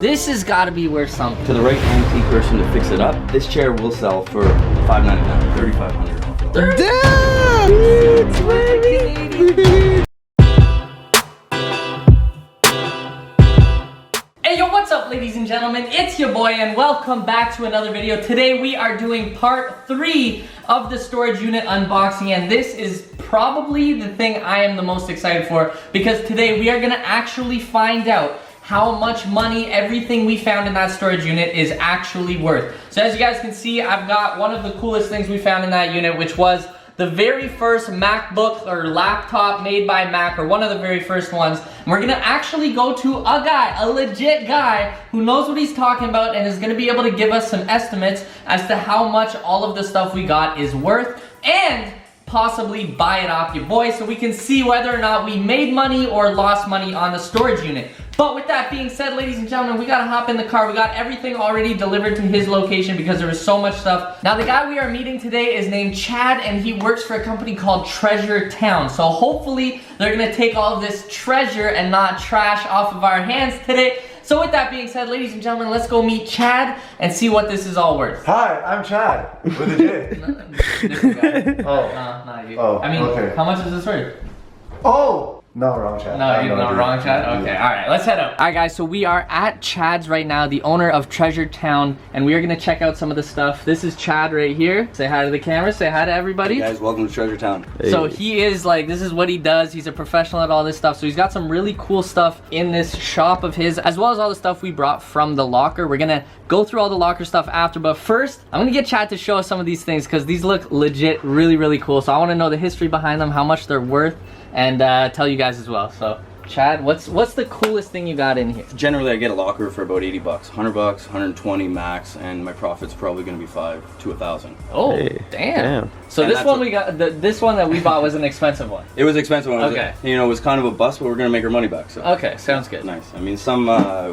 This has got to be worth something. To the right antique person to fix it up, this chair will sell for $599, $3,500. Damn! It's baby! Hey yo, what's up ladies and gentlemen, it's your boy and welcome back to another video. Today we are doing part 3 of the storage unit unboxing, and this is probably the thing I am the most excited for because today we are gonna actually find out how much money everything we found in that storage unit is actually worth. So as you guys can see, I've got one of the coolest things we found in that unit, which was the very first MacBook or laptop made by Mac, or one of the very first ones. And we're gonna actually go to a guy, a legit guy, who knows what he's talking about and is gonna be able to give us some estimates as to how much all of the stuff we got is worth, and possibly buy it off your boy so we can see whether or not we made money or lost money on the storage unit. But with that being said, ladies and gentlemen, we gotta hop in the car. We got everything already delivered to his location because there was so much stuff. Now the guy we are meeting today is named Chad, and he works for a company called Treasure Town. So hopefully they're gonna take all of this treasure and not trash off of our hands today. So with that being said, ladies and gentlemen, let's go meet Chad and see what this is all worth. Hi, I'm Chad with a J. Different guy. Oh, not you. Oh, I mean, okay. how much is this worth? Oh! No, wrong Chad. No, you know, wrong Chad? Okay, alright, let's head out. Alright guys, so we are at Chad's right now, the owner of Treasure Town, and we are gonna check out some of the stuff. This is Chad right here. Say hi to the camera, say hi to everybody. Hey guys, welcome to Treasure Town. Hey. So he is like, this is what he does. He's a professional at all this stuff. So he's got some really cool stuff in this shop of his, as well as all the stuff we brought from the locker. We're gonna go through all the locker stuff after, but first, I'm gonna get Chad to show us some of these things because these look legit really, really cool. So I wanna know the history behind them, how much they're worth, and tell you guys as well. So Chad, what's the coolest thing you got in here? Generally, I get a locker for about 80 bucks, 100 bucks, 120 max, and my profit's probably going to be 5 to 1,000. Oh, Hey, damn. So And this one we got, this one that we bought was an expensive one. It was expensive. Okay. You know, it was kind of a bust, but we're going to make our money back. So. Okay, sounds good. Nice. I mean, some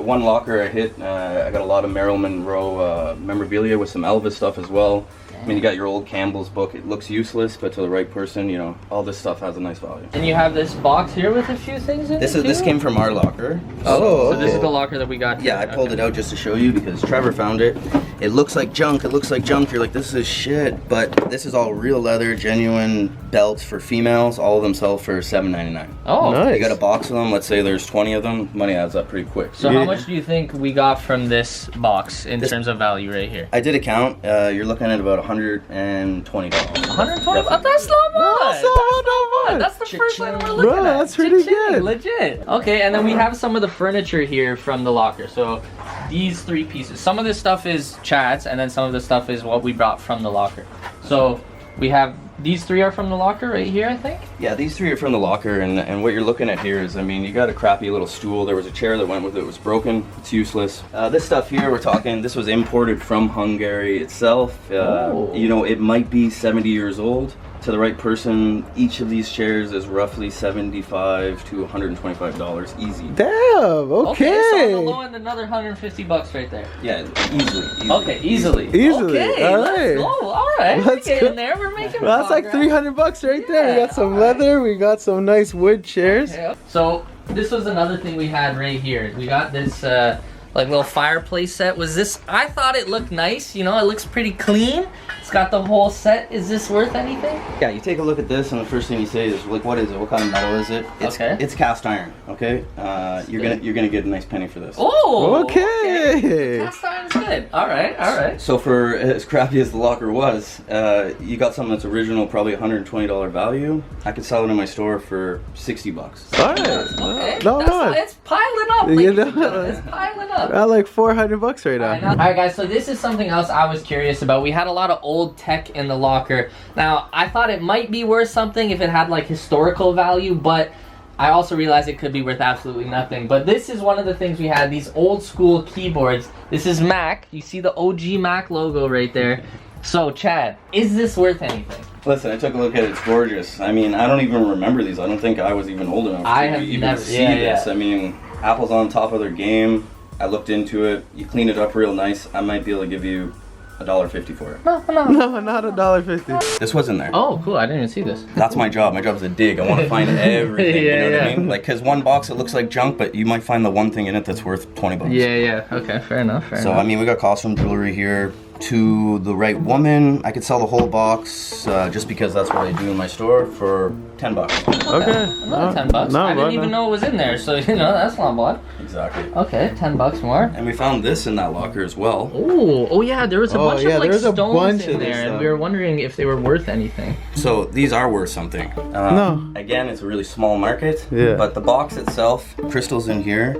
one locker I hit. I got a lot of Marilyn Monroe memorabilia with some Elvis stuff as well. I mean, you got your old Campbell's book. It looks useless, but to the right person, you know, all this stuff has a nice value. And you have this box here with a few things in it This too? came from our locker. Oh, so this is the locker that we got. Yeah, I pulled it out just to show you because Trevor found it. It looks like junk. It looks like junk. You're like, this is shit. But this is all real leather, genuine belts for females. All of them sell for $7.99. Oh, Nice. You got a box of them. Let's say there's 20 of them. Money adds up pretty quick. So Yeah. how much do you think we got from this box in terms of value right here? I did a count. You're looking at about $120. 120? Oh, that's not much. No, no, That's the first Cha-ching. one we're looking Bro, at. that's pretty Cha-ching, good. Legit. Okay, and then we have some of the furniture here from the locker. So these 3 pieces. Some of this stuff is Chad's, and then some of the stuff is what we brought from the locker. So we have, these 3 are from the locker right here, I think? Yeah, these 3 are from the locker, and what you're looking at here is, I mean, you got a crappy little stool. There was a chair that went with it. It was broken. It's useless. This stuff here, we're talking, this was imported from Hungary itself. You know, it might be 70 years old. To the right person, each of these chairs is roughly $75 to $125 easy. Damn, okay. So on the low end, another 150 bucks right there. Yeah, easily. Okay, easily. Easily, Okay, all let's right. go. All right, Let's we're getting go. there. We're making Well, that's like progress. 300 bucks right there. We Yeah, got some alright. leather. We got some nice wood chairs. Yeah. So this was another thing we had right here. We got this like little fireplace set. Was this? I thought it looked nice. You know, it looks pretty clean. It's got the whole set. Is this worth anything? Yeah, you take a look at this, and the first thing you say is, like, what is it? What kind of metal is it? It's cast iron. Okay, you're gonna get a nice penny for this. Oh. Okay. Cast iron's good. All right. All right. So for as crappy as the locker was, you got something that's original, probably $120 value. I could sell it in my store for 60 bucks. All right. Okay. No, no. It's piling up. You ladies know. and gentlemen. It's piling up. I like 400 bucks right now. Alright guys, so this is something else I was curious about. We had a lot of old tech in the locker. Now, I thought it might be worth something if it had like historical value, but I also realized it could be worth absolutely nothing. But this is one of the things we had, these old school keyboards. This is Mac. You see the OG Mac logo right there. So Chad, is this worth anything? Listen, I took a look at it. It's gorgeous. I mean, I don't even remember these. I don't think I was even old enough I to have even never- see yeah, this. yeah. I mean, Apple's on top of their game. I looked into it. You clean it up real nice. I might be able to give you $1.50 for it. No. No, not $1.50. This was in there. Oh, cool. I didn't even see this. That's my job. My job is to dig. I want to find everything. You know what I Yeah. mean? Like, because one box, it looks like junk, but you might find the one thing in it that's worth 20 bucks. Yeah. Okay, fair enough. So, I mean, we got costume jewelry here. To the right woman, I could sell the whole box just because that's what I do in my store for 10 bucks. Okay. Another 10 bucks. No, I didn't no. even know it was in there, so you know, that's not bad. Exactly. Okay, 10 bucks more. And we found this in that locker as well. Oh yeah, there was a bunch of like there was a stones bunch in of this there, and stuff. we were wondering if they were worth anything. So these are worth something. No. Again, it's a really small market. Yeah. But the box itself, crystals in here,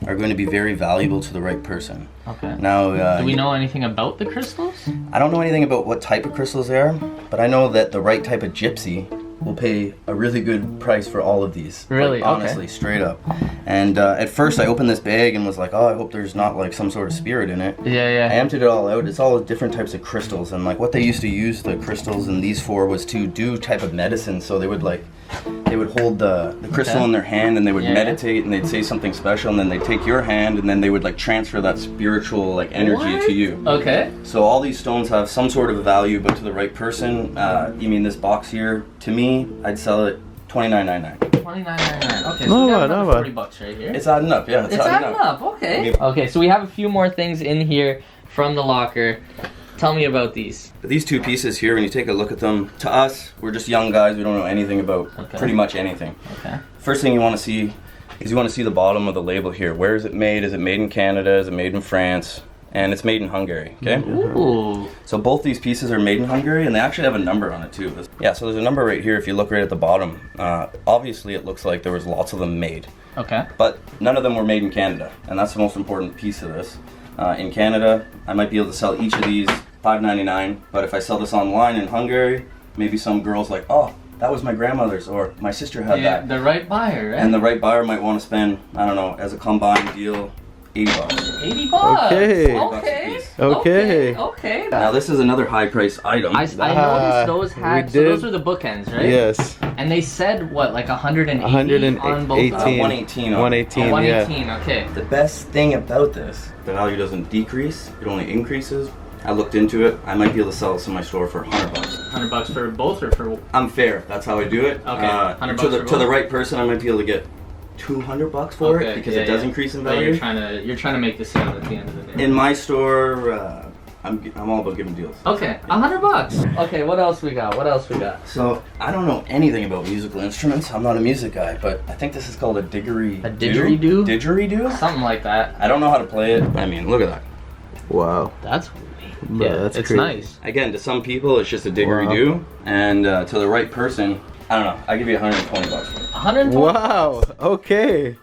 are going to be very valuable to the right person. Okay. Now, Do we know anything about the crystals? I don't know anything about what type of crystals they are, but I know that the right type of gypsy will pay a really good price for all of these. Really? Like, honestly, straight up. And at first I opened this bag and was like, oh, I hope there's not like some sort of spirit in it. Yeah. I emptied it all out. It's all different types of crystals, and like what they used to use the crystals in these for was to do type of medicine. So they would hold the crystal Okay. in their hand and they would Yeah. meditate and they'd say something special, and then they'd take your hand and then they would like transfer that spiritual like energy What? to you. Okay. So all these stones have some sort of value, but to the right person, you mean this box here, to me, I'd sell it $29.99. $29.99. Okay, so No we got bad, another not bad. 40 bucks right here. It's adding up, yeah. It's adding up. Okay. Okay, so we have a few more things in here from the locker. Tell me about these. But these two pieces here, when you take a look at them, to us, we're just young guys. We don't know anything about pretty much anything. Okay. First thing you want to see is you want to see the bottom of the label here. Where is it made? Is it made in Canada? Is it made in France? And it's made in Hungary, okay? Ooh. So both these pieces are made in Hungary, and they actually have a number on it too. Yeah, so there's a number right here if you look right at the bottom. Obviously it looks like there was lots of them made, Okay. but none of them were made in Canada, and that's the most important piece of this. In Canada, I might be able to sell each of these $5.99, but if I sell this online in Hungary, maybe some girl's like, oh, that was my grandmother's, or my sister had Yeah, that. the right buyer, right? And the right buyer might want to spend, I don't know, as a combined deal, 80 bucks. 80 bucks. Okay. Okay. Okay. Okay. Now this is another high price item. I noticed those had, so those were the bookends, right? Yes. And they said what, like 180 on both? 118. 118 on. 118, Oh, yeah. 118, okay. The best thing about this, the value doesn't decrease, it only increases. I looked into it. I might be able to sell this in my store for 100 bucks. 100 bucks for both or for? I'm fair. That's how I do it. Okay, 100 to bucks the for to the both? right person, I might be able to get 200 bucks for it because it does increase in But value. you're trying to make the sale at the end of the day. In my store, I'm all about giving deals. Okay, 100 bucks. Okay, what else we got? So I don't know anything about musical instruments. I'm not a music guy, but I think this is called a didgeridoo. A didgeridoo? Didgeridoo? Something like that. I don't know how to play it. I mean, look at that. Wow. That's Yeah, that's it's crazy. nice. Again, to some people, it's just a didgeridoo, and to the right person, I don't know. I give you 120 bucks for it. 120. Wow. Okay.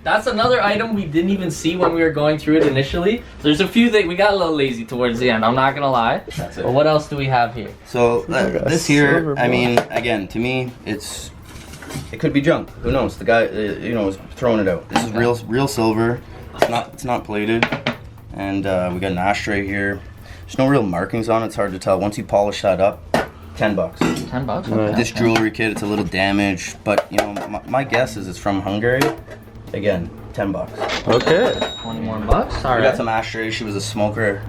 That's another item we didn't even see when we were going through it initially. There's a few that we got a little lazy towards the end. I'm not gonna lie. That's it. But what else do we have here? So like a this here, silver I ball. mean, again, to me, it could be junk. Who knows? The guy, is throwing it out. This is real silver. It's not plated, and we got an ashtray here. There's no real markings on it. It's hard to tell. Once you polish that up, 10 bucks. 10 bucks. Nice. Okay. This jewelry kit, it's a little damaged, but my guess is it's from Hungary. Again, 10 bucks. Okay. 20 more bucks. All We right. got some ashtrays. She was a smoker.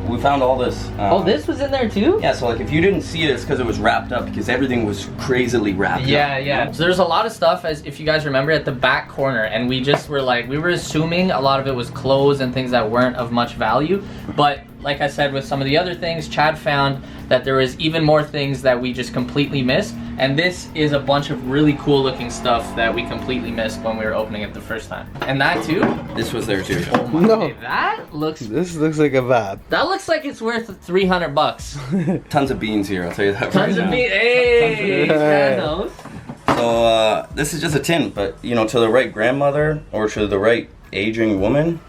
We found all this. Oh, this was in there too? Yeah, so like if you didn't see it, it's because it was wrapped up because everything was crazily wrapped up. Yeah. So there's a lot of stuff, as if you guys remember, at the back corner, and we just were like, we were assuming a lot of it was clothes and things that weren't of much value, but like I said, with some of the other things, Chad found that there was even more things that we just completely missed, and this is a bunch of really cool looking stuff that we completely missed when we were opening it the first time. And that too? This was there too. Oh my No. God, that looks like a vibe. That looks like it's worth 300 bucks. Tons of beans here, I'll tell you that right Tons now. of meat. Hey, Tons of- Chad knows. So this is just a tin, but to the right grandmother or to the right aging woman,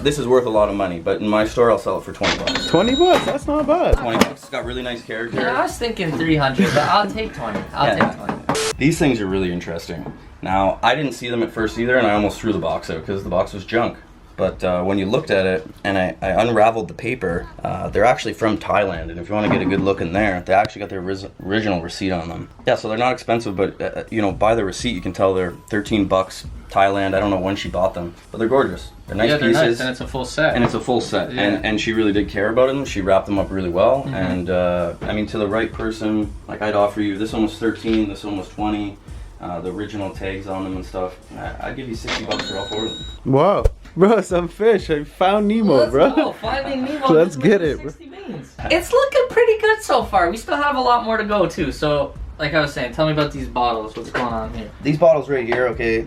this is worth a lot of money. But in my store, I'll sell it for 20 bucks. 20 bucks. That's not bad. 20 bucks. It's got really nice character. Yeah, I was thinking 300, but I'll take 20. I'll take 20. These things are really interesting. Now, I didn't see them at first either, and I almost threw the box out because the box was junk. But when you looked at it, and I unraveled the paper, they're actually from Thailand. And if you want to get a good look in there, they actually got their original receipt on them. Yeah, so they're not expensive, but you know, by the receipt you can tell they're 13 bucks Thailand. I don't know when she bought them, but they're gorgeous. They're nice pieces. Nice, and it's a full set. And it's a full set. Yeah. And she really did care about them. She wrapped them up really well. And I mean, to the right person, like I'd offer you, this one was 13, this one was 20. The original tags on them and stuff. I'd give you 60 bucks for all 4 of them. Wow. Bro, some fish. I found Nemo, Let's bro. go. Finding Nemo. Let's get it, bro. 60 beans. It's looking pretty good so far. We still have a lot more to go too. So, like I was saying, tell me about these bottles. What's going on here? These bottles right here, okay,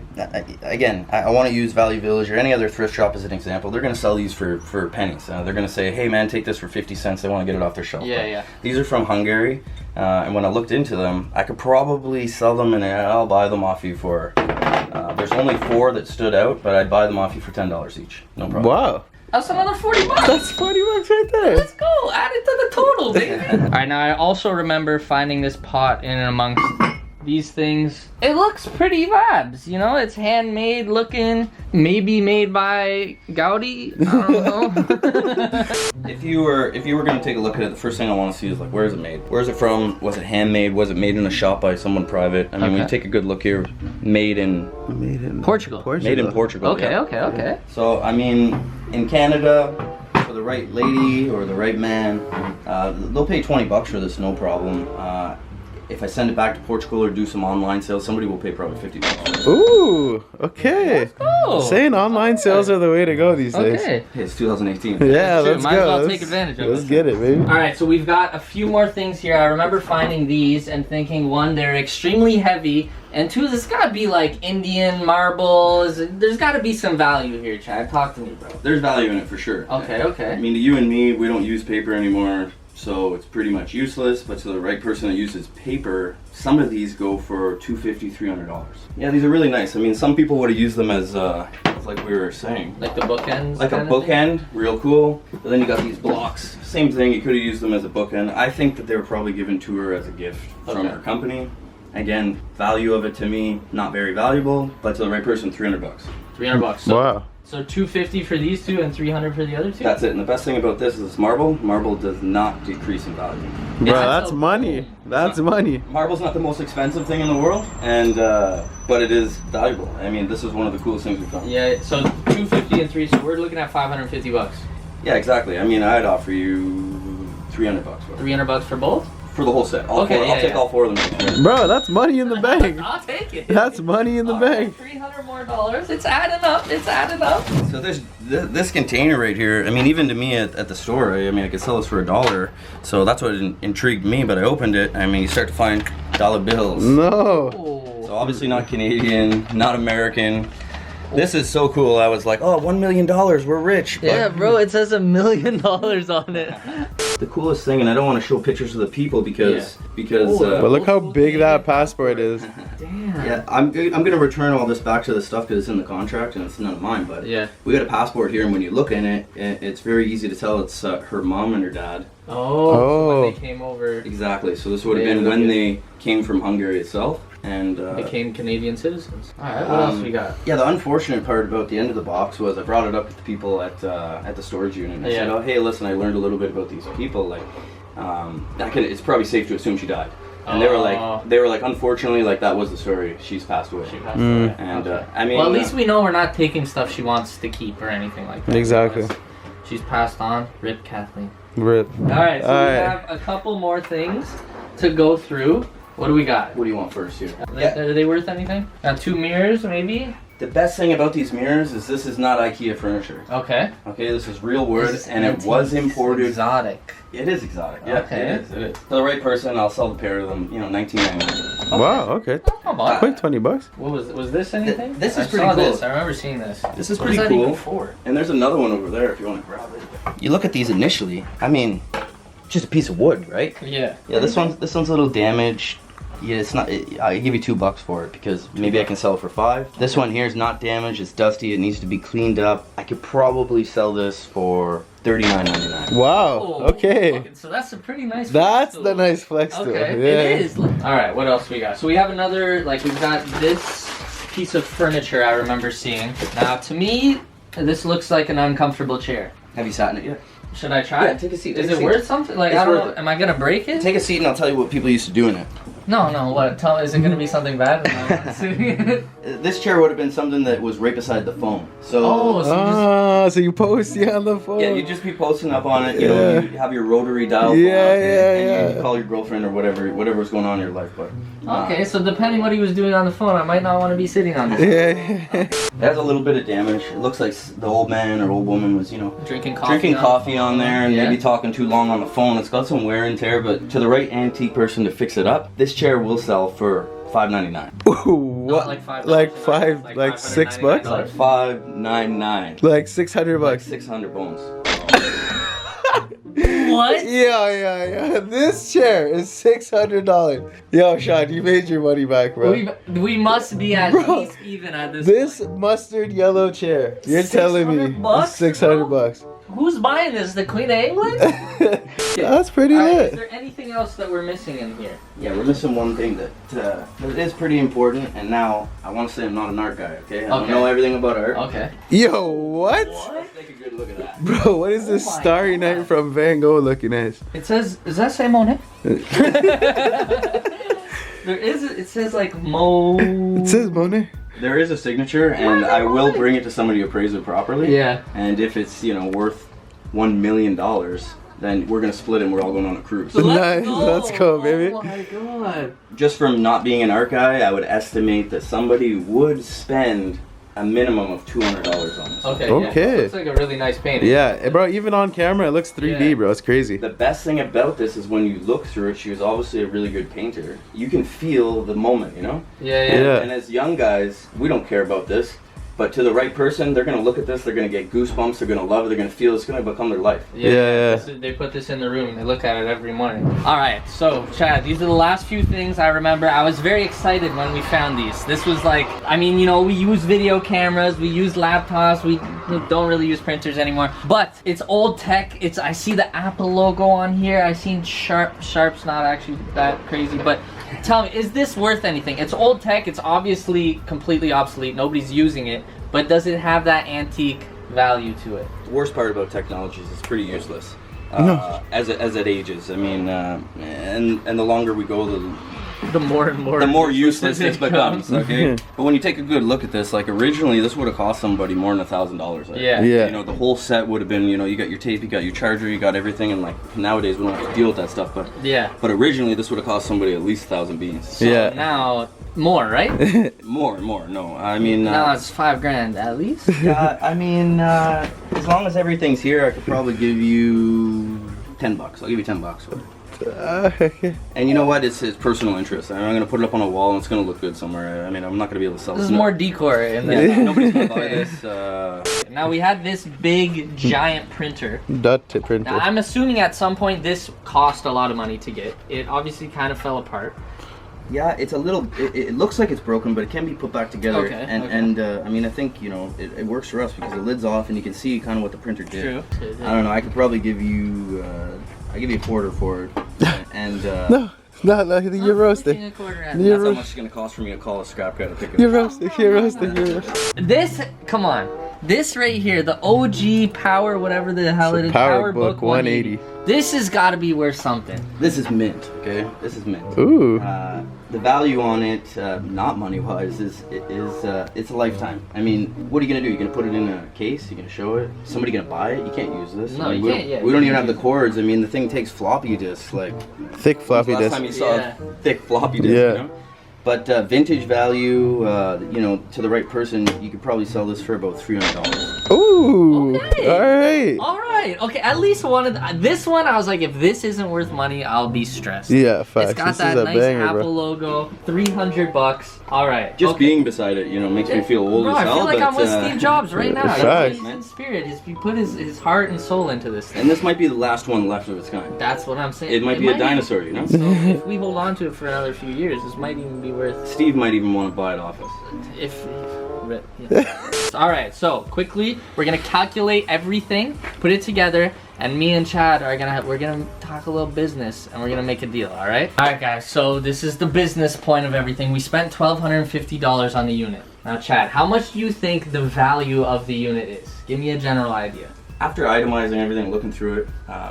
again, I want to use Value Village or any other thrift shop as an example. They're going to sell these for pennies. They're going to say, hey man, take this for 50 cents. They want to get it off their shelf. Yeah, yeah. These are from Hungary, and when I looked into them, I could probably sell them and I'll buy them off you for, there's only 4 that stood out, but I'd buy them off you for $10 each. No problem. Wow. That's another 40 bucks. That's 40 bucks right there. Let's go. Add it to the total, baby. All right, now I also remember finding this pot in and amongst these things. It looks pretty vibes, you know? It's handmade looking, maybe made by Gaudi. I don't know. If you were going to take a look at it, the first thing I want to see is like, where is it made? Where is it from? Was it handmade? Was it made in a shop by someone private? I mean, when you take a good look here, made in Portugal. Made in Portugal. Okay, yeah. okay. So I mean, in Canada, for the right lady or the right man, they'll pay 20 bucks for this, no problem. If I send it back to Portugal or do some online sales, somebody will pay probably 50 bucks. Ooh, okay. Let's go. Saying online sales are the way to go these days. Okay. Hey, it's 2018. Yeah, let's Might go. as well take advantage of it. Let's get it, baby. All right, so we've got a few more things here. I remember finding these and thinking, one, they're extremely heavy, and two, this gotta be like Indian marbles. There's gotta be some value here, Chad. Talk to me, bro. There's value in it for sure. Okay. I mean, to you and me, we don't use paper anymore, so it's pretty much useless. But to the right person that uses paper, some of these go for $250, $300. Yeah, these are really nice. I mean, some people would have used them as like we were saying, Like the bookends? like a bookend, real cool. But then you got these blocks. Same thing, you could have used them as a bookend. I think that they were probably given to her as a gift from her company. Again, value of it to me, not very valuable, but to the right person, 300 bucks. 300 bucks. So, Wow. So 250 for these two and 300 for the other two? That's it. And the best thing about this is it's marble. Marble does not decrease in value. Bro, Yeah, that's so money. That's money. Marble's not the most expensive thing in the world, and but it is valuable. I mean, this is one of the coolest things we've done. Yeah, so 250 and 3, so we're looking at 550 bucks. Yeah, exactly. I mean, I'd offer you 300 bucks for it. 300 bucks for both? For the whole set. Okay, I'll take yeah. all 4 of them. Bro, that's money in the bank. I'll take it. That's money in the All right, bank. $300 more dollars. It's adding up. It's adding up. So this container right here, I mean, even to me at the store, I mean, I could sell this for $1. So that's what intrigued me, but I opened it. I mean, you start to find dollar bills. No. Oh. So obviously not Canadian, not American. This is so cool. I was like, oh, $1 million, we're rich. But Yeah, bro, it says $1 million on it. the coolest thing, and I don't want to show pictures of the people because But look how big that passport is. Damn. yeah, I'm gonna return all this back to the stuff because it's in the contract and it's none of mine. But Yeah. we got a passport here, and when you look in it, it's very easy to tell it's her mom and her dad. Oh, so Oh. when they came over, Exactly. So this would have Yeah, been look when at- they came from Hungary itself, and became Canadian citizens. All right, what else we got? Yeah, the unfortunate part about the end of the box was I brought it up with the people at the storage unit. And I said, Yeah. oh, hey, listen, I learned a little bit about these people. Like, it's probably safe to assume she died. And they were like, unfortunately, like that was the story. She's passed away. She passed away. And Okay. I mean, Well, at least we know we're not taking stuff she wants to keep or anything like that. Exactly. She's passed on. Rip Kathleen. Rip. All right, so All we right. have a couple more things to go through. What do we got? what do you want first here? Are they worth anything? 2 mirrors, maybe? The best thing about these mirrors is this is not IKEA furniture. Okay. Okay, this is real wood, This is and it was imported. Exotic. It is exotic. Yeah, Okay. it is. It is. For the right person, I'll sell the pair of them. You know, $19.99. Wow, okay. How much? Quick 20 bucks. What was this anything? This is I pretty saw cool. This. I remember seeing this. This is What pretty is that cool. even for? And there's another one over there if you want to grab it. You look at these initially. I mean, just a piece of wood, right? Yeah. Yeah, this one's a little damaged. Yeah, it's not. I give you $2 for it because maybe I can sell it for $5. This one here is not damaged. It's dusty. It needs to be cleaned up. I could probably sell this for $39.99. Wow, Oh, okay. So that's a pretty nice. That's flex the tool. nice flex tool. Okay, Yeah. it is. All right, what else we got? So we have another. We've got this piece of furniture I remember seeing. Now, to me, This looks like an uncomfortable chair. Have you sat in it yet? Should I try? Yeah, take a seat. Is it worth something? Like, It's I don't worth know. it. Am I gonna break it? Take a seat and I'll tell you what people used to do in it. No, what? Is it gonna be something bad when I'm not sitting in it? This chair would have been something that was right beside the phone. So Oh, so So you post on the phone. yeah, you'd just be posting up on it. You know, Yeah. you have your rotary dial phone Yeah, up, and yeah. you call your girlfriend or whatever's going on in your life. But okay, so depending what he was doing on the phone, I might not want to be sitting on this. Yeah. it has a little bit of damage. It looks like the old man or old woman was, you know, Drinking coffee. on there and Yeah. maybe talking too long on the phone. It's got some wear and tear, but to the right antique person to fix it up, this chair will sell for $5.99. Ooh, what? like $5, Like like like $6? $599. Like $5.99. Like $600 Like bucks. 600 bones. What? Yeah. This chair is $600. Yo, Sean, you made your money back, bro. We must be at Bro, least even at this This point. mustard yellow chair. You're telling me 600 bucks, $600 bro? bucks. Who's buying this? The Queen of England? That's pretty Alright, is lit. there anything else that we're missing in here? Yeah, we're missing one thing that is pretty important, and now I want to say I'm not an art guy, okay? I don't Okay. know everything about art. Okay. Yo, what? Let's take a good look at that. Bro, what is this Oh my Starry God. Night from Van Gogh looking at? It says, does that say Monet? It says like Mo. It says Monet. There is a signature, and I will bring it to somebody to appraise it properly. Yeah. And if it's, you know, worth $1 million, then we're gonna split it and we're all going on a cruise. Nice, let's go, baby. Oh my god. Just from not being an art guy, I would estimate that somebody would spend a minimum of $200 on this. Okay. Okay. Yeah. Looks like a really nice painting. Yeah, bro, even on camera, it looks 3D, Yeah. bro. It's crazy. The best thing about this is when you look through it, she was obviously a really good painter. You can feel the moment, you know? Yeah. Yeah. And as young guys, we don't care about this. But to the right person, they're gonna look at this, they're gonna get goosebumps, they're gonna love it, they're gonna feel it's gonna become their life. Yeah. They put this in the room. They look at it every morning. All right, so Chad, these are the last few things I remember. I was very excited when we found these. This was like, I mean, you know, we use video cameras, we use laptops, we don't really use printers anymore. But it's old tech. I see the Apple logo on here. I seen Sharp's not actually that crazy, but tell me, is this worth anything? It's old tech. It's obviously completely obsolete. Nobody's using it. But does it have that antique value to it? The worst part about technology is it's pretty useless. No. As it ages. I mean, and the longer we go, The more and more. the more useless it becomes. becomes. Okay. But when you take a good look at this, like originally this would have cost somebody more than $1,000. Like, Yeah. Yeah. You know, the whole set would have been, you know, you got your tape, you got your charger, you got everything, and like nowadays we don't have to deal with that stuff. Yeah. But originally this would have cost somebody at least 1,000 beans. So Yeah. now more, right? More. No, I mean. Now it's $5,000 at least. Yeah, I mean, as long as everything's here, I could probably give you $10. I'll give you $10 for it. And you know what? It's his personal interest. I'm gonna put it up on a wall and it's gonna look good somewhere. I mean, I'm not gonna be able to sell This is it. more decor in Yeah, there. nobody's gonna buy this. Now we had this big giant printer. Dot to printer. Now I'm assuming at some point this cost a lot of money to get. It obviously kind of fell apart. Yeah, it's a little. It looks like it's broken, but it can be put back together. Okay, And I mean, I think you know it works for us because the lid's off and you can see kind of what the printer did. True. I don't know. I could probably give you. I give you a quarter for it. And No, not like you're roasting. A quarter that's You're how ro- much it's gonna cost for me to call a scrap guy to pick it You're up. roasting. You're roasting. You're roasting. This, come on. This right here, the OG Power, whatever the hell it is. PowerBook 180. This has got to be worth something. This is mint. Okay, this is mint. Ooh. The value on it, not money-wise, is it's a lifetime. I mean, what are you gonna do? You're gonna put it in a case? You're gonna show it? Somebody gonna buy it? You can't use this. No, I mean, you can't, yeah, we don't you even have can't the cords. I mean, the thing takes floppy disks. Like Thick floppy last disk. time you saw Yeah. a thick floppy disk. Yeah. You know? But vintage value, you know, to the right person, you could probably sell this for about $300. Ooh. Okay. All right. All right. Okay, at least one of this one, I was like, if this isn't worth money, I'll be stressed. Yeah, facts. It's got This that is a nice banger, Apple bro. logo, $300. All right. Just okay. being beside it, you know, makes me feel old Bro, as I hell. feel like but, I'm with Steve Jobs right now. Facts. That's what he's in spirit. He put his heart and soul into this thing. and this might be the last one left of its kind. That's what I'm saying. It might be a dinosaur, you know. So if we hold on to it for another few years, this might even be worth. Steve might even want to buy it off us. If yeah. All right, so quickly we're gonna calculate everything, put it together, and me and Chad are we're gonna talk a little business and we're gonna make a deal. All right guys, so this is the business point of everything. We spent $1,250 on the unit. Now, Chad, how much do you think the value of the unit is? Give me a general idea. After itemizing everything, looking through it,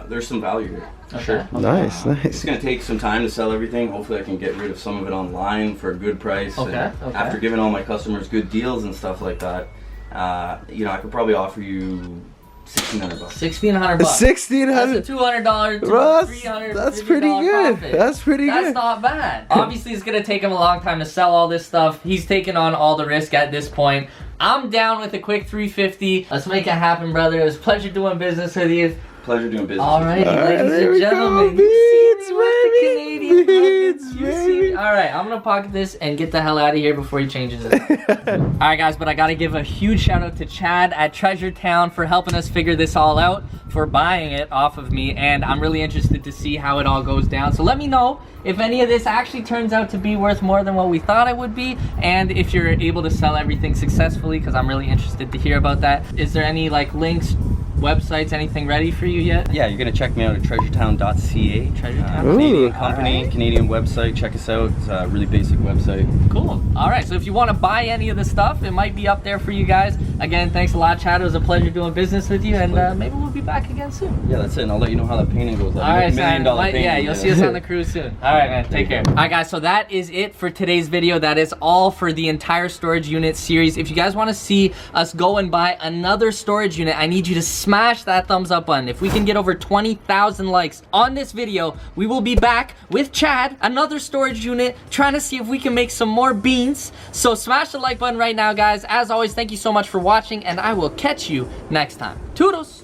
there's some value here. Okay. Sure. Nice, It's nice. gonna take some time to sell everything. Hopefully I can get rid of some of it online for a good price. Okay, And okay. after giving all my customers good deals and stuff like that, you know, I could probably offer you $1,600. $1,600. That's $1,600. a $200 to Bro, $300. that's pretty good. Profit. That's pretty That's good. not bad. Obviously, it's gonna take him a long time to sell all this stuff. He's taking on all the risk at this point. I'm down with a quick 350. Let's make it happen, brother. It was a pleasure doing business with you. Pleasure doing business. All right, with you. ladies there and we go. gentlemen. Beats, You see me with the baby. Canadian Beats, buckets. You see me. baby. All right, I'm gonna pocket this and get the hell out of here before he changes it. All right, guys, but I gotta give a huge shout out to Chad at Treasure Town for helping us figure this all out, for buying it off of me, and I'm really interested to see how it all goes down. So let me know if any of this actually turns out to be worth more than what we thought it would be, and if you're able to sell everything successfully, because I'm really interested to hear about that. Is there any like links, websites, anything ready for you yet? Yeah, you're gonna check me out at treasuretown.ca. Treasuretown. Canadian Ooh. company, Alright. Canadian website. Check us out. It's a really basic website. Cool. All right, so if you want to buy any of the stuff, it might be up there for you guys. Again, thanks a lot, Chad. It was a pleasure doing business with you, and maybe we'll be back again soon. Yeah, that's it. And I'll let you know how that painting goes. All right, $1 million son. painting. Yeah, you'll see us on the cruise soon. All right, man. Take care. All right, guys. So that is it for today's video. That is all for the entire storage unit series. If you guys want to see us go and buy another storage unit, I need you to smash that thumbs up button. If we can get over 20,000 likes on this video, we will be back with Chad, another storage unit, trying to see if we can make some more beans. So smash the like button right now, guys. As always, thank you so much for watching, and I will catch you next time. Toodles!